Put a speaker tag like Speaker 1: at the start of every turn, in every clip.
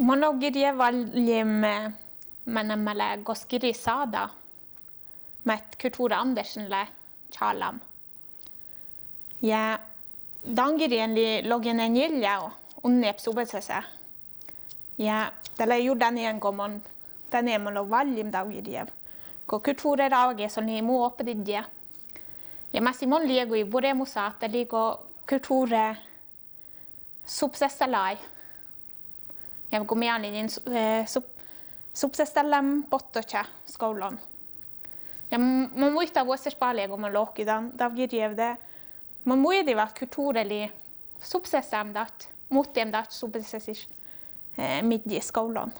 Speaker 1: Monogirje valjim menemmällä goskiri saada met Kultura Andersenle chalam. Ja dangirien li login en jilja unnep subetsese. Ja tällä judan en komon tänne mulla valjim dangirje. Ko kultura raage så ni mu oppedidje. Ja mä simon liegui buremusa että ligo kultura subsesalai. Ja kun minä olin subsestellam pottocha skolan. Ja mä muistan vuosissa paljon, kun mä lohkitan davgirjevde. Mä muistin, että kulttuureli subsessamdat, muuttiemdat subsesis midji skolan.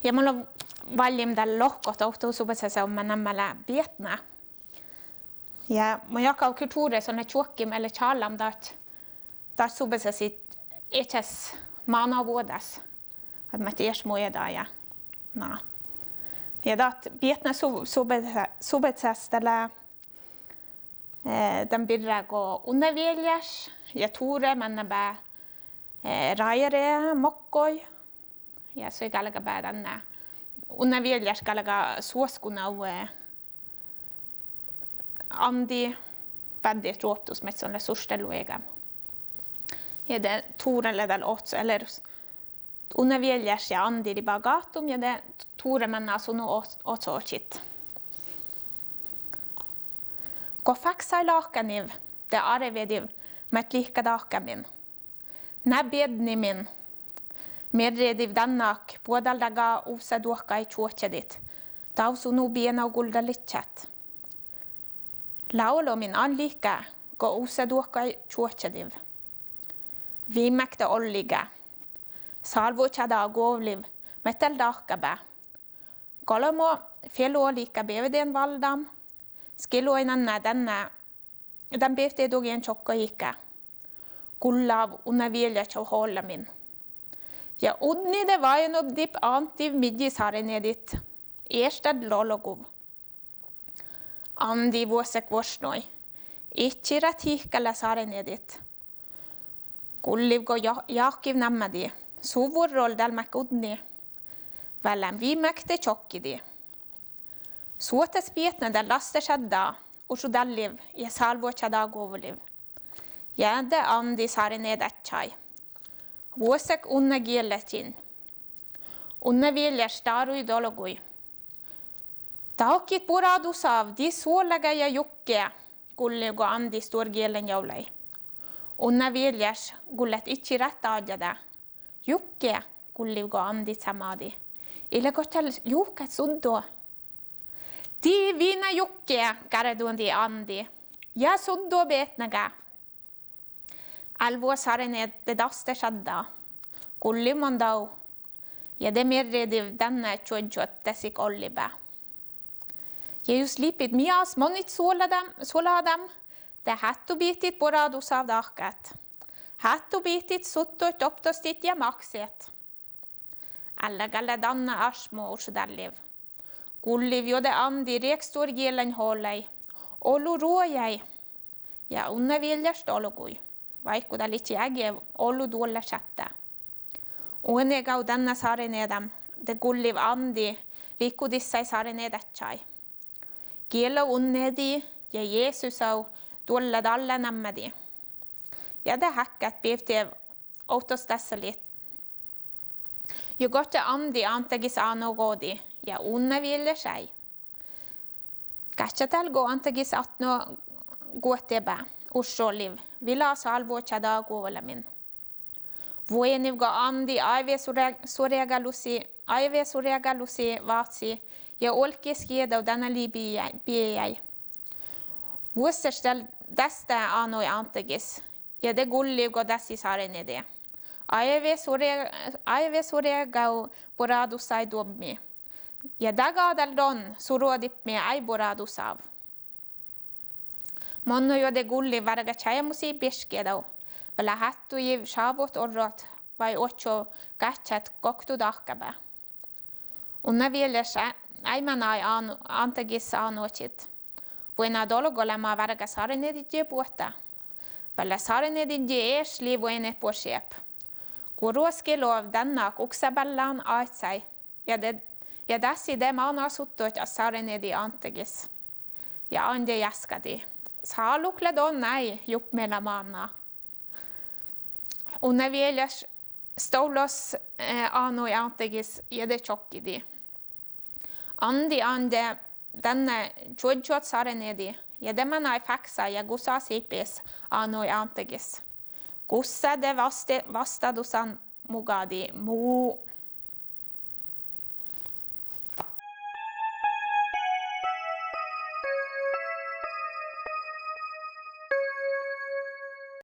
Speaker 1: Ja mä olen valjim tällä lohkot ohtuu subsessamman nämmällä vietnä. Ja mä jakaa kulttuuria sonne tjuokkim eller chalamdat subsesit etsäs maanavuodas. Att mä tiedäs muida ja na. Ja dat vietnä subetsastella den birra gå underviljas ja tuure mennä raire mokkoi ja så galga bä denna underviljas galga suoskuna andi badde troptus med såna sorsteluega. Ja det tuurelle del åt eller underviljas ja andi di bagatum ja det tuure mennä sunu åt. Ko faksai laakaniv, det arvediv, met lika daakamin. Näbedni min, merrediv dannak, puodaldaga usa duokka i tjuotjadit, tausunu biena gulda litchat. Laulo min anlika, ko usa duokka i tjuotjadiv. Viimekta olliga, salvo tjada govliv, metel daakabe. Kolomo fjelo lika beveden valdam, Skiloinanna den behövde då en tjocka hika. Kullav unnavilja tjau hålla min. Ja udni det var en uppdip antiv midjis har nedit. Erstad lologov. Andi våsek vorsnoj. Itchirat hikalla sare nedit. Kulliv go jakiv nammadi. Suvurroll dalmak udni. Vällän viimäkte tjokkidi. Suotas pietna del laster shadda, ushudalliv, ja salvo chada govliv. Jäädä andi sari ned etchai. Vuosek unna gielletin. Unna vilja starui dologui. Taukit puradusav, di suolega ja jukke, kulligo andi stor gielen jaulai. Unna viljas gullet itchi rätta adjada. Jukke, kulligo andi samadi. Ille kotel juket suddo. Di vina jukke, garedundi andi. Ja suddo betnaga. Alvo sarene det daste shadda. Kulli mondau. Ja det merrediv denne tjodjot desik olliba. Ja just lipit mias monit soladam. Det hattu bitit boradus av dakat. Hattu bitit suttot optostit ja makset. Alla galle danna asmo ursudalliv. Kulliv jode andi rekstor gielen hållei. Olu ruojai. Ja unne viljas dologui. Vaikku litsi äge olu duolle chatta. Uone gau danna sare nedam. De kulliv andi likku dissai sare nedachai. Gielo unnedi ja Jesus au duolle dalle nammedi. Ja det häkkat bevtev autos tässä lit. Jo gotte andi antegis anogodi. Ja unne ville sig. Katsatal go antegis atno guoteba. Ursoliv. Vila salvo chada govalamin. Vueniv go andi aive suregalusi vatsi. Ja olki skeda denna libiei. Vuosterstel deste anoi antegis. Ja det gulliv go dessi sarene det. Aive suregau boradusai dobmi. Ja dagadal don surodip me ai boradusav. Monno jo det gulli varga chayamusi bishkedau. Vela hattu jiv shavot orrot vai ocho gachat koktu dahkabe. Unna vieles aimanai antegis anochit. Vuena dologolema varga sarenedidje puota. Vela sarenedidje esli vuene porsiep. Kuruoskilov denna kuksabellan aitsai. Ja tässä de maana suttuit ja sarenedi antegis. Ja ande jaskadi. Saalukle don näi juppmela maana. Unne vieläs stoulos anoi antegis jede chokkidi. Ande denne juodjuot sarenedi. Ja demanai faksa ja gusa sipis anoi antegis. Gussa de vastadusan mugadi